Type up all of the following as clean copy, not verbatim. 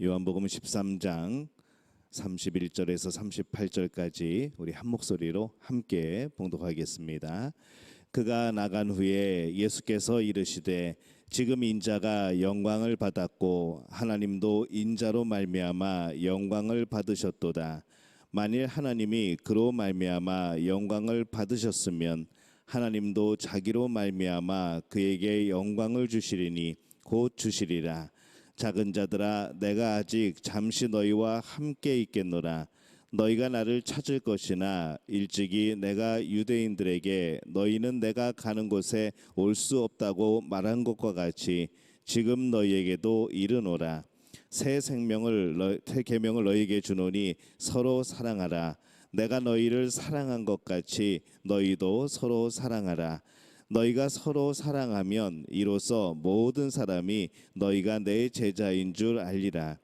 요한복음 13장 31절에서 38절까지 우리 한 목소리로 함께 봉독하겠습니다. 그가 나간 후에 예수께서 이르시되 지금 인자가 영광을 받았고 하나님도 인자로 말미암아 영광을 받으셨도다. 만일 하나님이 그로 말미암아 영광을 받으셨으면 하나님도 자기로 말미암아 그에게 영광을 주시리니 곧 주시리라. 작은 자들아, 내가 아직 잠시 너희와 함께 있겠노라. 너희가 나를 찾을 것이나 일찍이 내가 유대인들에게 너희는 내가 가는 곳에 올 수 없다고 말한 것과 같이 지금 너희에게도 이르노라. 새 계명을 너희에게 주노니 서로 사랑하라. 내가 너희를 사랑한 것 같이 너희도 서로 사랑하라. 너희가 서로 사랑하면 이로써 모든 사람이 너희가 내 제자인 줄 알리라.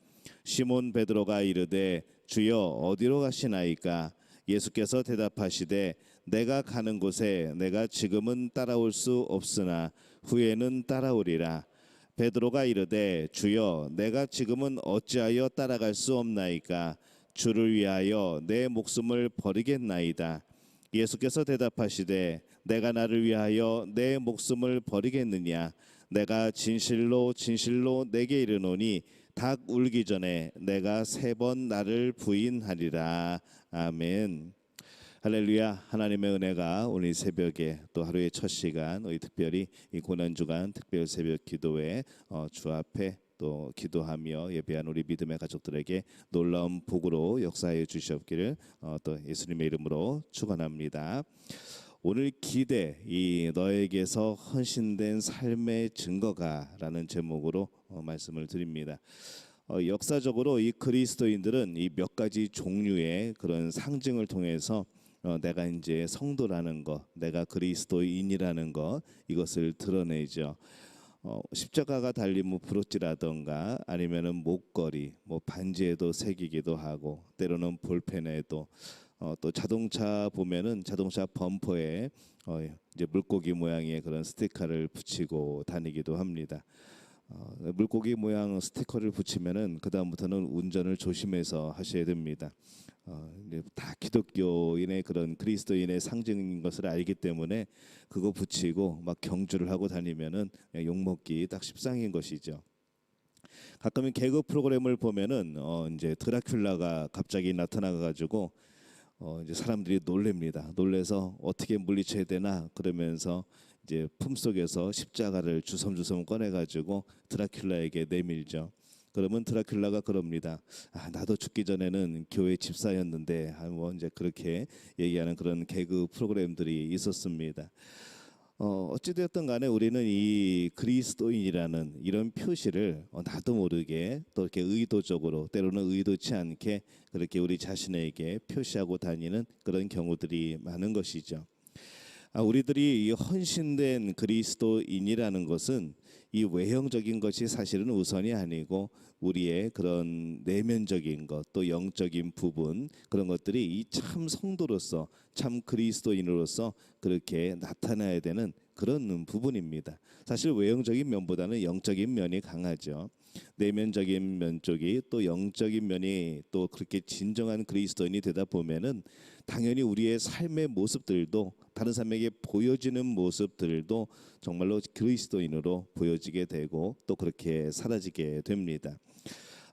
시몬 베드로가 이르되 주여 어디로 가시나이까? 예수께서 대답하시되 내가 가는 곳에 내가 지금은 따라올 수 없으나 후에는 따라오리라. 베드로가 이르되 주여 내가 지금은 어찌하여 따라갈 수 없나이까? 주를 위하여 내 목숨을 버리겠나이다. 예수께서 대답하시되 내가 나를 위하여 내 목숨을 버리겠느냐? 내가 진실로 진실로 내게 이르노니 닭 울기 전에 내가 3번 나를 부인하리라. 아멘. 할렐루야. 하나님의 은혜가 오늘 새벽에 또 하루의 첫 시간 우리 특별히 이 고난주간 특별 새벽 기도회 주 앞에 또 기도하며 예배한 우리 믿음의 가족들에게 놀라운 복으로 역사해 주시옵기를 또 예수님의 이름으로 축원합니다. 오늘 기대, 이 너에게서 헌신된 삶의 증거가라는 제목으로 말씀을 드립니다. 역사적으로 이 그리스도인들은 이 몇 가지 종류의 그런 상징을 통해서 내가 이제 성도라는 것, 내가 그리스도인이라는 것, 이것을 드러내죠. 십자가가 달린 뭐 브로치라던가 아니면은 목걸이, 뭐 반지에도 새기기도 하고 때로는 볼펜에도 또 자동차 보면은 자동차 범퍼에 이제 물고기 모양의 그런 스티커를 붙이고 다니기도 합니다. 물고기 모양 스티커를 붙이면은 그 다음부터는 운전을 조심해서 하셔야 됩니다. 이제 다 기독교인의 그런 그리스도인의 상징인 것을 알기 때문에 그거 붙이고 막 경주를 하고 다니면은 욕먹기 딱 십상인 것이죠. 가끔은 개그 프로그램을 보면은 이제 드라큘라가 갑자기 나타나가지고 이제 사람들이 놀랍니다. 놀래서 어떻게 물리쳐야 되나 그러면서 이제 품속에서 십자가를 주섬주섬 꺼내가지고 드라큘라에게 내밀죠. 그러면 드라큘라가 그럽니다. 나도 죽기 전에는 교회 집사였는데 뭐 이제 그렇게 얘기하는 그런 개그 프로그램들이 있었습니다. 어찌되었든 간에 우리는 이 그리스도인이라는 이런 표시를 나도 모르게 또 이렇게 의도적으로 때로는 의도치 않게 그렇게 우리 자신에게 표시하고 다니는 그런 경우들이 많은 것이죠. 우리들이 이 헌신된 그리스도인이라는 것은 이 외형적인 것이 사실은 우선이 아니고 우리의 그런 내면적인 것, 또 영적인 부분, 그런 것들이 이 참 성도로서 참 그리스도인으로서 그렇게 나타나야 되는 그런 부분입니다. 사실 외형적인 면보다는 영적인 면이 강하죠. 내면적인 면 쪽이 또 영적인 면이 또 그렇게 진정한 그리스도인이 되다 보면은 당연히 우리의 삶의 모습들도 다른 사람에게 보여지는 모습들도 정말로 그리스도인으로 보여지게 되고 또 그렇게 사라지게 됩니다.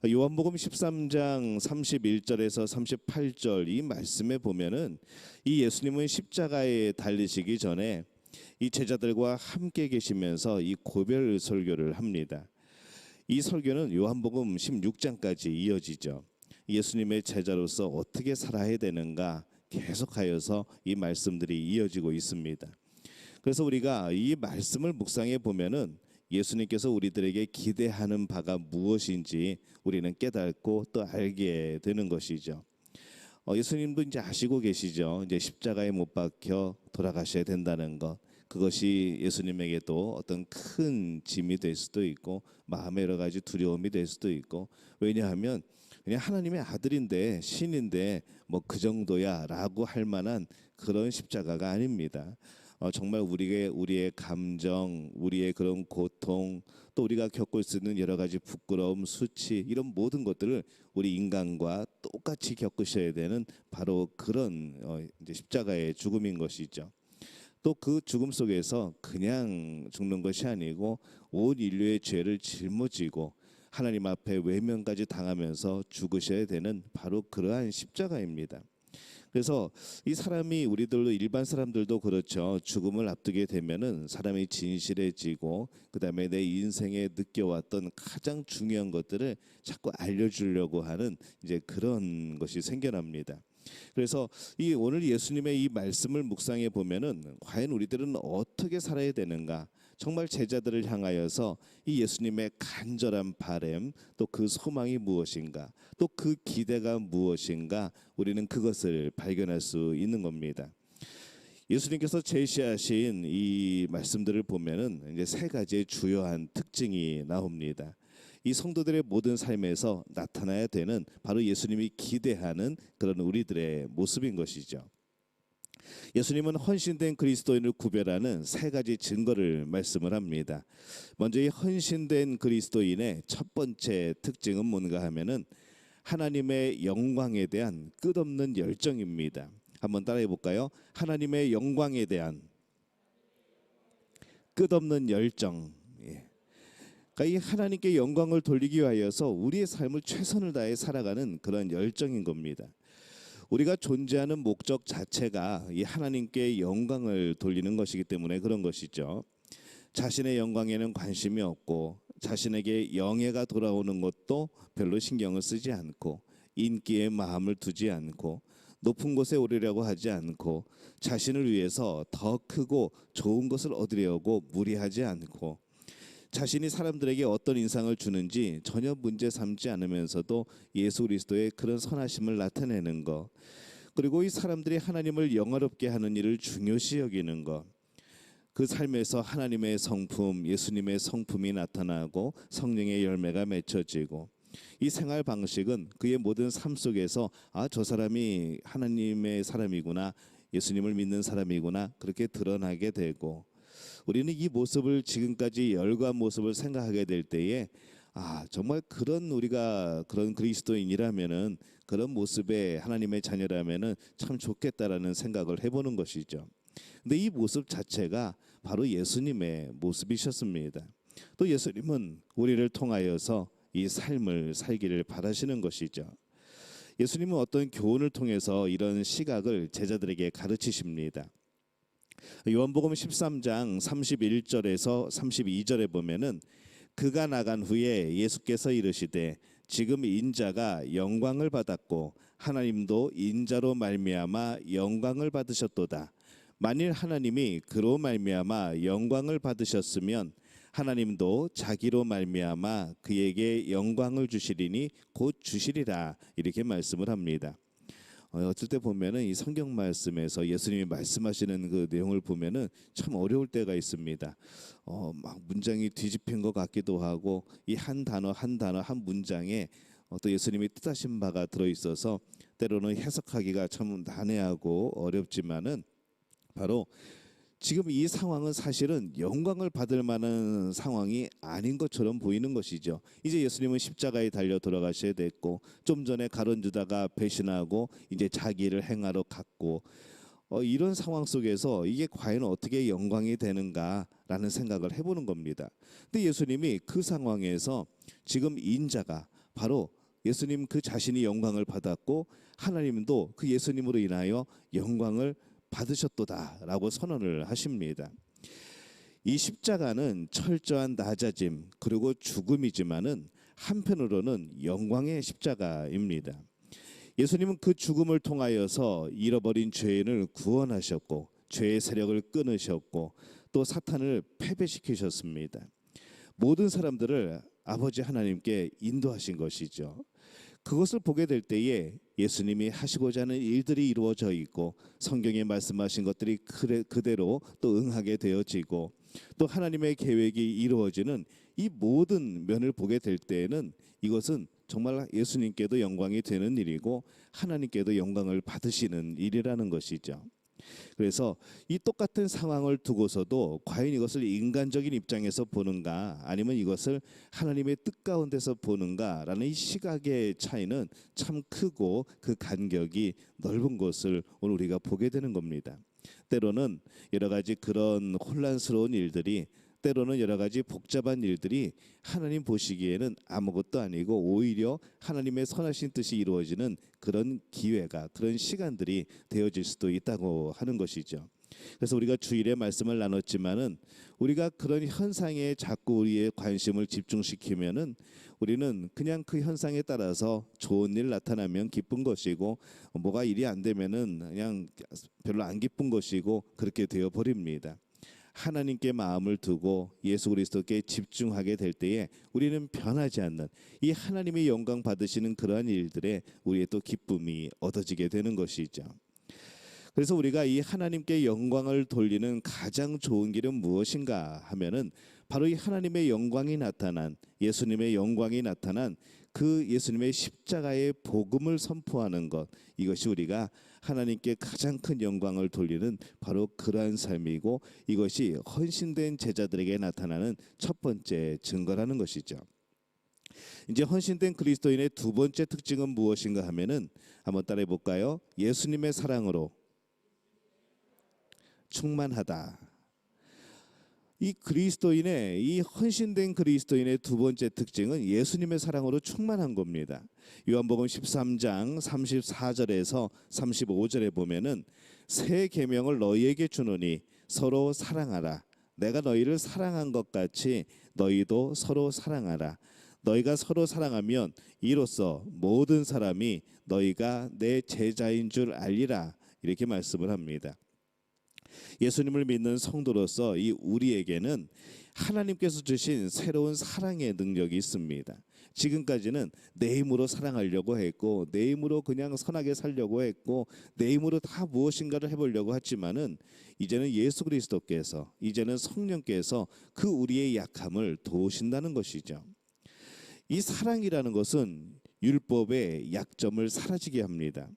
요한복음 13장 31절에서 38절 이 말씀에 보면은 이 예수님은 십자가에 달리시기 전에 이 제자들과 함께 계시면서 이 고별 설교를 합니다. 이 설교는 요한복음 16장까지 이어지죠. 예수님의 제자로서 어떻게 살아야 되는가 계속하여서 이 말씀들이 이어지고 있습니다. 그래서 우리가 이 말씀을 묵상해 보면은 예수님께서 우리들에게 기대하는 바가 무엇인지 우리는 깨닫고 또 알게 되는 것이죠. 예수님도 이제 아시고 계시죠. 이제 십자가에 못 박혀 돌아가셔야 된다는 것. 그것이 예수님에게도 어떤 큰 짐이 될 수도 있고 마음의 여러 가지 두려움이 될 수도 있고, 왜냐하면 그냥 하나님의 아들인데 신인데 뭐 그 정도야라고 할 만한 그런 십자가가 아닙니다. 정말 우리의 감정, 우리의 그런 고통, 또 우리가 겪을 수 있는 여러 가지 부끄러움, 수치 이런 모든 것들을 우리 인간과 똑같이 겪으셔야 되는 바로 그런 이제 십자가의 죽음인 것이죠. 또 그 죽음 속에서 그냥 죽는 것이 아니고 온 인류의 죄를 짊어지고 하나님 앞에 외면까지 당하면서 죽으셔야 되는 바로 그러한 십자가입니다. 그래서 이 사람이 우리들도 일반 사람들도 그렇죠. 죽음을 앞두게 되면은 사람이 진실해지고 그다음에 내 인생에 느껴왔던 가장 중요한 것들을 자꾸 알려주려고 하는 이제 그런 것이 생겨납니다. 그래서 이 오늘 예수님의 이 말씀을 묵상해 보면은 과연 우리들은 어떻게 살아야 되는가? 정말 제자들을 향하여서 이 예수님의 간절한 바람, 또 그 소망이 무엇인가, 또 그 기대가 무엇인가, 우리는 그것을 발견할 수 있는 겁니다. 예수님께서 제시하신 이 말씀들을 보면은 이제 세 가지의 주요한 특징이 나옵니다. 이 성도들의 모든 삶에서 나타나야 되는 바로 예수님이 기대하는 그런 우리들의 모습인 것이죠. 예수님은 헌신된 그리스도인을 구별하는 세 가지 증거를 말씀을 합니다. 먼저 이 헌신된 그리스도인의 첫 번째 특징은 뭔가 하면은 하나님의 영광에 대한 끝없는 열정입니다. 한번 따라해 볼까요? 하나님의 영광에 대한 끝없는 열정. 그러니까 이 하나님께 영광을 돌리기 위하여서 우리의 삶을 최선을 다해 살아가는 그런 열정인 겁니다. 우리가 존재하는 목적 자체가 이 하나님께 영광을 돌리는 것이기 때문에 그런 것이죠. 자신의 영광에는 관심이 없고 자신에게 영예가 돌아오는 것도 별로 신경을 쓰지 않고 인기에 마음을 두지 않고 높은 곳에 오르려고 하지 않고 자신을 위해서 더 크고 좋은 것을 얻으려고 무리하지 않고 자신이 사람들에게 어떤 인상을 주는지 전혀 문제 삼지 않으면서도 예수 그리스도의 그런 선하심을 나타내는 것, 그리고 이 사람들이 하나님을 영화롭게 하는 일을 중요시 여기는 것, 그 삶에서 하나님의 성품, 예수님의 성품이 나타나고 성령의 열매가 맺혀지고, 이 생활 방식은 그의 모든 삶 속에서 저 사람이 하나님의 사람이구나, 예수님을 믿는 사람이구나, 그렇게 드러나게 되고, 우리는 이 모습을 지금까지 열거한 모습을 생각하게 될 때에 정말 그런 우리가 그런 그리스도인이라면은 그런 모습의 하나님의 자녀라면은 참 좋겠다라는 생각을 해보는 것이죠. 근데 이 모습 자체가 바로 예수님의 모습이셨습니다. 또 예수님은 우리를 통하여서 이 삶을 살기를 바라시는 것이죠. 예수님은 어떤 교훈을 통해서 이런 시각을 제자들에게 가르치십니다. 요한복음 13장 31절에서 32절에 보면은 그가 나간 후에 예수께서 이르시되 지금 인자가 영광을 받았고 하나님도 인자로 말미암아 영광을 받으셨도다. 만일 하나님이 그로 말미암아 영광을 받으셨으면 하나님도 자기로 말미암아 그에게 영광을 주시리니 곧 주시리라, 이렇게 말씀을 합니다. 어쩔 때 보면은 이 성경 말씀에서 예수님이 말씀하시는 그 내용을 보면은 참 어려울 때가 있습니다. 막 문장이 뒤집힌 것 같기도 하고 이 한 단어 한 단어 한 문장에 또 예수님이 뜻하신 바가 들어 있어서 때로는 해석하기가 참 난해하고 어렵지만은 바로 지금 이 상황은 사실은 영광을 받을 만한 상황이 아닌 것처럼 보이는 것이죠. 이제 예수님은 십자가에 달려 돌아가셔야 됐고 좀 전에 가룟 유다가 배신하고 이제 자기 일을 행하러 갔고 이런 상황 속에서 이게 과연 어떻게 영광이 되는가라는 생각을 해보는 겁니다. 근데 예수님이 그 상황에서 지금 인자가 바로 예수님 그 자신이 영광을 받았고 하나님도 그 예수님으로 인하여 영광을 받으셨도다라고 선언을 하십니다. 이 십자가는 철저한 낮아짐 그리고 죽음이지만은 한편으로는 영광의 십자가입니다. 예수님은 그 죽음을 통하여서 잃어버린 죄인을 구원하셨고 죄의 세력을 끊으셨고 또 사탄을 패배시키셨습니다. 모든 사람들을 아버지 하나님께 인도하신 것이죠. 그것을 보게 될 때에 예수님이 하시고자 하는 일들이 이루어져 있고 성경에 말씀하신 것들이 그대로 또 응하게 되어지고 또 하나님의 계획이 이루어지는 이 모든 면을 보게 될 때에는 이것은 정말 예수님께도 영광이 되는 일이고 하나님께도 영광을 받으시는 일이라는 것이죠. 그래서 이 똑같은 상황을 두고서도 과연 이것을 인간적인 입장에서 보는가 아니면 이것을 하나님의 뜻 가운데서 보는가라는 이 시각의 차이는 참 크고 그 간격이 넓은 것을 오늘 우리가 보게 되는 겁니다. 때로는 여러 가지 그런 혼란스러운 일들이 때로는 여러 가지 복잡한 일들이 하나님 보시기에는 아무것도 아니고 오히려 하나님의 선하신 뜻이 이루어지는 그런 기회가 그런 시간들이 되어질 수도 있다고 하는 것이죠. 그래서 우리가 주일에 말씀을 나눴지만은 우리가 그런 현상에 자꾸 우리의 관심을 집중시키면은 우리는 그냥 그 현상에 따라서 좋은 일 나타나면 기쁜 것이고 뭐가 일이 안 되면은 그냥 별로 안 기쁜 것이고 그렇게 되어 버립니다. 하나님께 마음을 두고 예수 그리스도께 집중하게 될 때에 우리는 변하지 않는 이 하나님의 영광 받으시는 그러한 일들에 우리의 또 기쁨이 얻어지게 되는 것이죠. 그래서 우리가 이 하나님께 영광을 돌리는 가장 좋은 길은 무엇인가 하면은 바로 이 하나님의 영광이 나타난 예수님의 영광이 나타난 그 예수님의 십자가의 복음을 선포하는 것, 이것이 우리가 하나님께 가장 큰 영광을 돌리는 바로 그러한 삶이고 이것이 헌신된 제자들에게 나타나는 첫 번째 증거라는 것이죠. 이제 헌신된 그리스도인의 두 번째 특징은 무엇인가 하면은 한번 따라해 볼까요? 예수님의 사랑으로 충만하다. 이 그리스도인의 이 헌신된 그리스도인의 두 번째 특징은 예수님의 사랑으로 충만한 겁니다. 요한복음 13장 34절에서 35절에 보면은 새 계명을 너희에게 주노니 서로 사랑하라. 내가 너희를 사랑한 것 같이 너희도 서로 사랑하라. 너희가 서로 사랑하면 이로써 모든 사람이 너희가 내 제자인 줄 알리라. 이렇게 말씀을 합니다. 예수님을 믿는 성도로서 이 우리에게는 하나님께서 주신 새로운 사랑의 능력이 있습니다. 지금까지는 내 힘으로 사랑하려고 했고 내 힘으로 그냥 선하게 살려고 했고 내 힘으로 다 무엇인가를 해보려고 했지만은 이제는 예수 그리스도께서 이제는 성령께서 그 우리의 약함을 도우신다는 것이죠. 이 사랑이라는 것은 율법의 약점을 사라지게 합니다.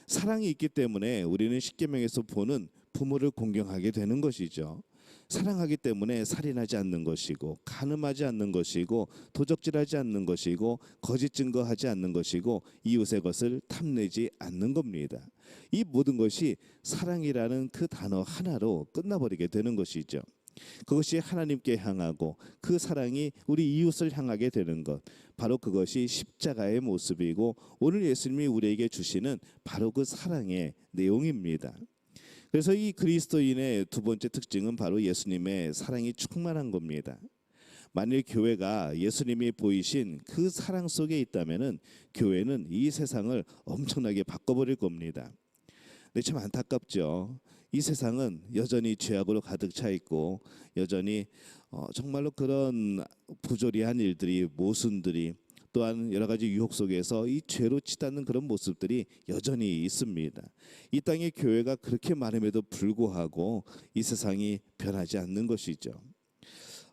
사랑이 있기 때문에 우리는 십계명에서 보는 부모를 공경하게 되는 것이죠. 사랑하기 때문에 살인하지 않는 것이고 간음하지 않는 것이고 도적질하지 않는 것이고 거짓 증거하지 않는 것이고 이웃의 것을 탐내지 않는 겁니다. 이 모든 것이 사랑이라는 그 단어 하나로 끝나버리게 되는 것이죠. 그것이 하나님께 향하고 그 사랑이 우리 이웃을 향하게 되는 것, 바로 그것이 십자가의 모습이고 오늘 예수님이 우리에게 주시는 바로 그 사랑의 내용입니다. 그래서 이 그리스도인의 두 번째 특징은 바로 예수님의 사랑이 충만한 겁니다. 만일 교회가 예수님이 보이신 그 사랑 속에 있다면은 교회는 이 세상을 엄청나게 바꿔버릴 겁니다. 근데 참 안타깝죠. 이 세상은 여전히 죄악으로 가득 차 있고 여전히 정말로 그런 부조리한 일들이 모순들이 또한 여러 가지 유혹 속에서 이 죄로 치닫는 그런 모습들이 여전히 있습니다. 이 땅의 교회가 그렇게 많음에도 불구하고 이 세상이 변하지 않는 것이죠.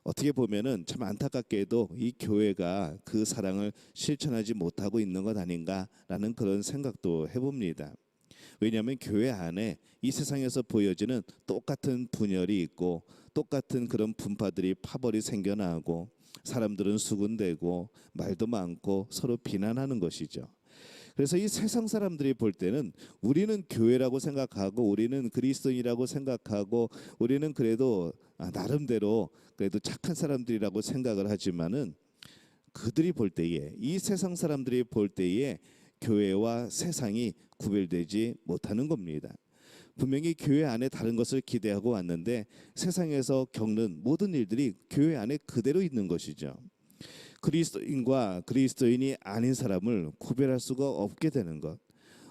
어떻게 보면은 참 안타깝게도 이 교회가 그 사랑을 실천하지 못하고 있는 것 아닌가라는 그런 생각도 해봅니다. 왜냐하면 교회 안에 이 세상에서 보여지는 똑같은 분열이 있고 똑같은 그런 분파들이 파벌이 생겨나고 사람들은 수군대고 말도 많고 서로 비난하는 것이죠. 그래서 이 세상 사람들이 볼 때는 우리는 교회라고 생각하고 우리는 그리스도인이라고 생각하고 우리는 그래도 나름대로 그래도 착한 사람들이라고 생각을 하지만은 그들이 볼 때에 이 세상 사람들이 볼 때에 교회와 세상이 구별되지 못하는 겁니다. 분명히 교회 안에 다른 것을 기대하고 왔는데 세상에서 겪는 모든 일들이 교회 안에 그대로 있는 것이죠. 그리스도인과 그리스도인이 아닌 사람을 구별할 수가 없게 되는 것.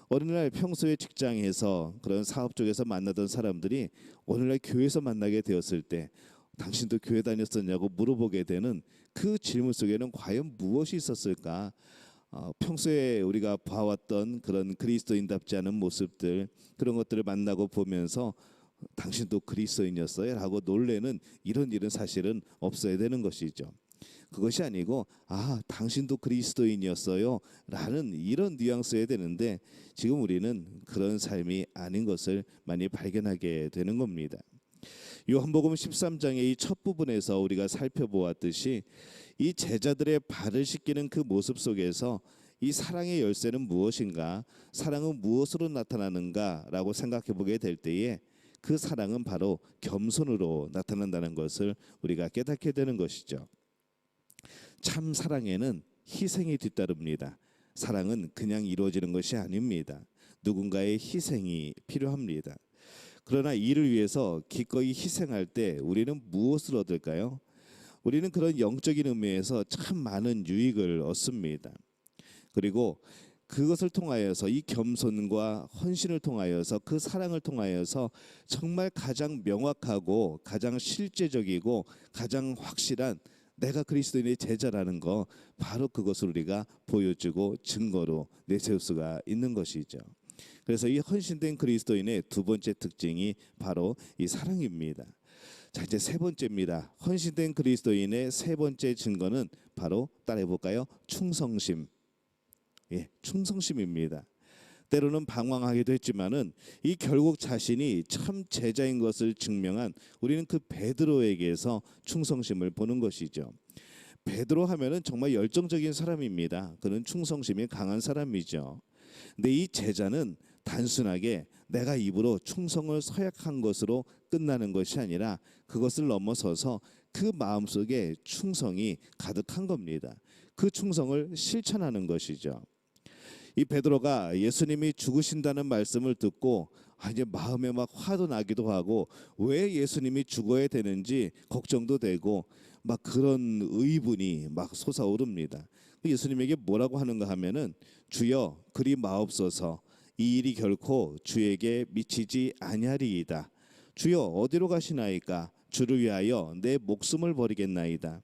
어느 날 평소에 직장에서 그런 사업 쪽에서 만나던 사람들이 오늘날 교회에서 만나게 되었을 때 당신도 교회 다녔었냐고 물어보게 되는 그 질문 속에는 과연 무엇이 있었을까? 평소에 우리가 봐왔던 그런 그리스도인답지 않은 모습들 그런 것들을 만나고 보면서 당신도 그리스도인이었어요? 라고 놀래는 이런 일은 사실은 없어야 되는 것이죠. 그것이 아니고 당신도 그리스도인이었어요 라는 이런 뉘앙스여야 되는데 지금 우리는 그런 삶이 아닌 것을 많이 발견하게 되는 겁니다. 요한복음 13장의 이 첫 부분에서 우리가 살펴보았듯이 이 제자들의 발을 씻기는 그 모습 속에서 이 사랑의 열쇠는 무엇인가, 사랑은 무엇으로 나타나는가라고 생각해 보게 될 때에 그 사랑은 바로 겸손으로 나타난다는 것을 우리가 깨닫게 되는 것이죠. 참 사랑에는 희생이 뒤따릅니다. 사랑은 그냥 이루어지는 것이 아닙니다. 누군가의 희생이 필요합니다. 그러나 이를 위해서 기꺼이 희생할 때 우리는 무엇을 얻을까요? 우리는 그런 영적인 의미에서 참 많은 유익을 얻습니다. 그리고 그것을 통하여서 이 겸손과 헌신을 통하여서 그 사랑을 통하여서 정말 가장 명확하고 가장 실제적이고 가장 확실한 내가 그리스도인의 제자라는 거, 바로 그것을 우리가 보여주고 증거로 내세울 수가 있는 것이죠. 그래서 이 헌신된 그리스도인의 두 번째 특징이 바로 이 사랑입니다. 자, 이제 세 번째입니다. 헌신된 그리스도인의 세 번째 증거는 바로 따라해 볼까요? 충성심. 충성심입니다. 때로는 방황하기도 했지만은 이 결국 자신이 참 제자인 것을 증명한 우리는 그 베드로에게서 충성심을 보는 것이죠. 베드로 하면은 정말 열정적인 사람입니다. 그는 충성심이 강한 사람이죠. 근데 이 제자는 단순하게 내가 입으로 충성을 서약한 것으로 끝나는 것이 아니라 그것을 넘어서서 그 마음속에 충성이 가득한 겁니다. 그 충성을 실천하는 것이죠. 이 베드로가 예수님이 죽으신다는 말씀을 듣고 이제 마음에 막 화도 나기도 하고 왜 예수님이 죽어야 되는지 걱정도 되고 막 그런 의분이 막 솟아오릅니다. 예수님에게 뭐라고 하는가 하면은 주여 그리 마옵소서, 이 일이 결코 주에게 미치지 아니하리이다. 주여 어디로 가시나이까? 주를 위하여 내 목숨을 버리겠나이다.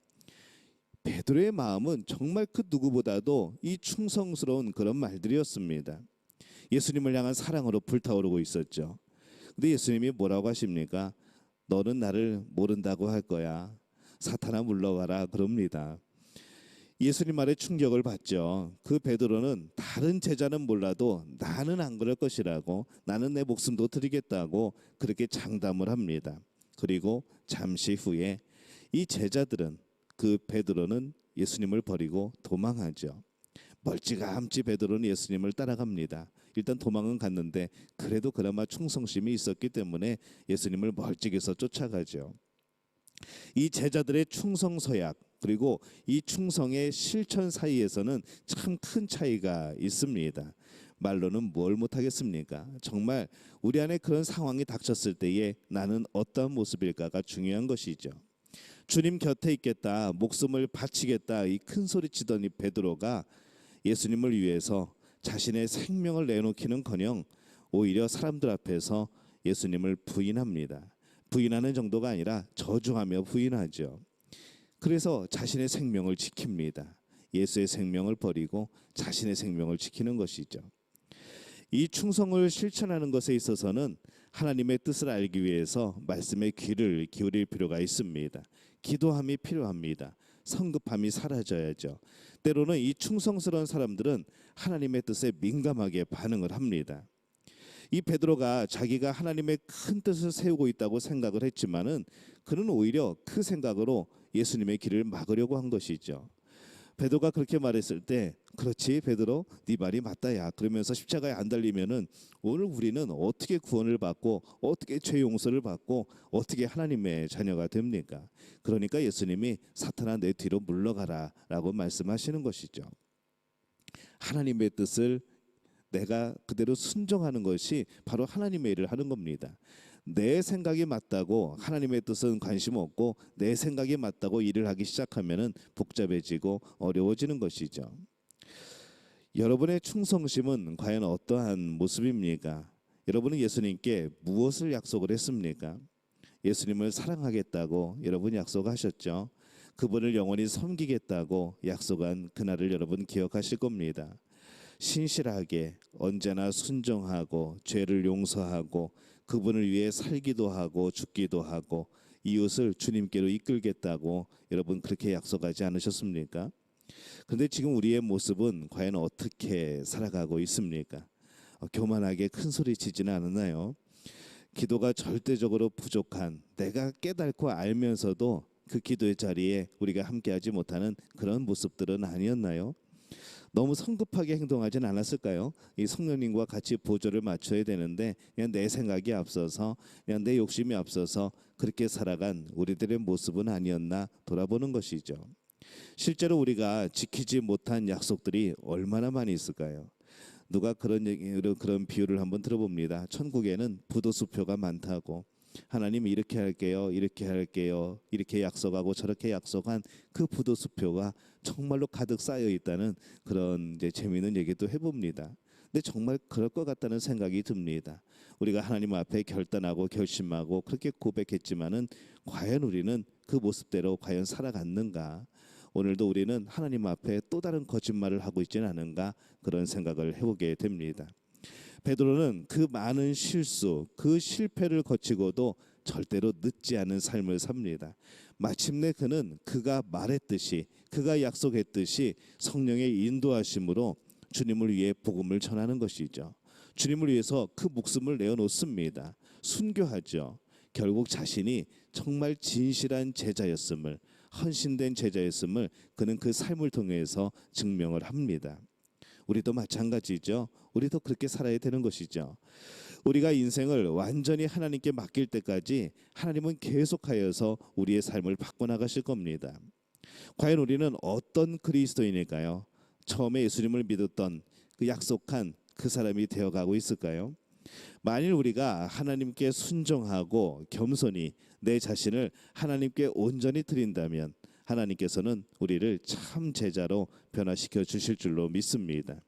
베드로의 마음은 정말 그 누구보다도 이 충성스러운 그런 말들이었습니다. 예수님을 향한 사랑으로 불타오르고 있었죠. 근데 예수님이 뭐라고 하십니까? 너는 나를 모른다고 할 거야. 사탄아 물러가라 그럽니다. 예수님 말에 충격을 받죠. 그 베드로는 다른 제자는 몰라도 나는 안 그럴 것이라고, 나는 내 목숨도 드리겠다고 그렇게 장담을 합니다. 그리고 잠시 후에 이 제자들은, 그 베드로는 예수님을 버리고 도망하죠. 멀찌감치 베드로는 예수님을 따라갑니다. 일단 도망은 갔는데 그래도 그나마 충성심이 있었기 때문에 예수님을 멀찍이서 쫓아가죠. 이 제자들의 충성 서약 그리고 이 충성의 실천 사이에서는 참 큰 차이가 있습니다. 말로는 뭘 못하겠습니까? 정말 우리 안에 그런 상황이 닥쳤을 때에 나는 어떤 모습일까가 중요한 것이죠. 주님 곁에 있겠다, 목숨을 바치겠다 이 큰 소리 치던 이 베드로가 예수님을 위해서 자신의 생명을 내놓기는커녕 오히려 사람들 앞에서 예수님을 부인합니다. 부인하는 정도가 아니라 저주하며 부인하죠. 그래서 자신의 생명을 지킵니다. 예수의 생명을 버리고 자신의 생명을 지키는 것이죠. 이 충성을 실천하는 것에 있어서는 하나님의 뜻을 알기 위해서 말씀에 귀를 기울일 필요가 있습니다. 기도함이 필요합니다. 성급함이 사라져야죠. 때로는 이 충성스러운 사람들은 하나님의 뜻에 민감하게 반응을 합니다. 이 베드로가 자기가 하나님의 큰 뜻을 세우고 있다고 생각을 했지만은 그는 오히려 그 생각으로 예수님의 길을 막으려고 한 것이죠. 베드로가 그렇게 말했을 때, 그렇지 베드로, 네 말이 맞다야. 그러면서 십자가에 안 달리면은 오늘 우리는 어떻게 구원을 받고 어떻게 죄 용서를 받고 어떻게 하나님의 자녀가 됩니까? 그러니까 예수님이 사탄아 내 뒤로 물러가라라고 말씀하시는 것이죠. 하나님의 뜻을 내가 그대로 순종하는 것이 바로 하나님의 일을 하는 겁니다. 내 생각이 맞다고 하나님의 뜻은 관심 없고 내 생각이 맞다고 일을 하기 시작하면은 복잡해지고 어려워지는 것이죠. 여러분의 충성심은 과연 어떠한 모습입니까? 여러분은 예수님께 무엇을 약속을 했습니까? 예수님을 사랑하겠다고 여러분 약속하셨죠. 그분을 영원히 섬기겠다고 약속한 그날을 여러분 기억하실 겁니다. 신실하게 언제나 순종하고 죄를 용서하고 그분을 위해 살기도 하고 죽기도 하고 이웃을 주님께로 이끌겠다고 여러분 그렇게 약속하지 않으셨습니까? 그런데 지금 우리의 모습은 과연 어떻게 살아가고 있습니까? 교만하게 큰 소리 치지는 않았나요? 기도가 절대적으로 부족한, 내가 깨닫고 알면서도 그 기도의 자리에 우리가 함께하지 못하는 그런 모습들은 아니었나요? 너무 성급하게 행동하진 않았을까요? 이 성령님과 같이 보조를 맞춰야 되는데 그냥 내 생각이 앞서서, 그냥 내 욕심이 앞서서 그렇게 살아간 우리들의 모습은 아니었나 돌아보는 것이죠. 실제로 우리가 지키지 못한 약속들이 얼마나 많이 있을까요? 누가 그런 비유를 한번 들어봅니다. 천국에는 부도수표가 많다고. 하나님 이렇게 할게요, 이렇게 할게요, 이렇게 약속하고 저렇게 약속한 그 부도수표가 정말로 가득 쌓여 있다는 그런 이제 재미있는 얘기도 해봅니다. 근데 정말 그럴 것 같다는 생각이 듭니다. 우리가 하나님 앞에 결단하고 결심하고 그렇게 고백했지만은 과연 우리는 그 모습대로 과연 살아갔는가? 오늘도 우리는 하나님 앞에 또 다른 거짓말을 하고 있지는 않은가 그런 생각을 해보게 됩니다. 베드로는 그 많은 실수, 그 실패를 거치고도 절대로 늦지 않은 삶을 삽니다. 마침내 그는 그가 말했듯이, 그가 약속했듯이 성령의 인도하심으로 주님을 위해 복음을 전하는 것이죠. 주님을 위해서 그 목숨을 내어놓습니다. 순교하죠. 결국 자신이 정말 진실한 제자였음을, 헌신된 제자였음을 그는 그 삶을 통해서 증명을 합니다. 우리도 마찬가지죠. 우리도 그렇게 살아야 되는 것이죠. 우리가 인생을 완전히 하나님께 맡길 때까지 하나님은 계속하여서 우리의 삶을 바꿔나가실 겁니다. 과연 우리는 어떤 그리스도인일까요? 처음에 예수님을 믿었던 그 약속한 그 사람이 되어가고 있을까요? 만일 우리가 하나님께 순종하고 겸손히 내 자신을 하나님께 온전히 드린다면 하나님께서는 우리를 참 제자로 변화시켜 주실 줄로 믿습니다.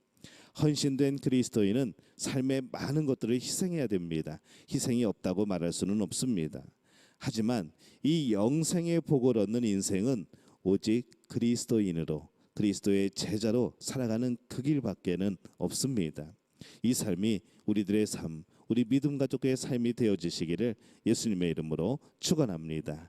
헌신된 그리스도인은 삶의 많은 것들을 희생해야 됩니다. 희생이 없다고 말할 수는 없습니다. 하지만 이 영생의 복을 얻는 인생은 오직 그리스도인으로, 그리스도의 제자로 살아가는 그 길밖에는 없습니다. 이 삶이 우리들의 삶, 우리 믿음 가족의 삶이 되어지시기를 예수님의 이름으로 축원합니다.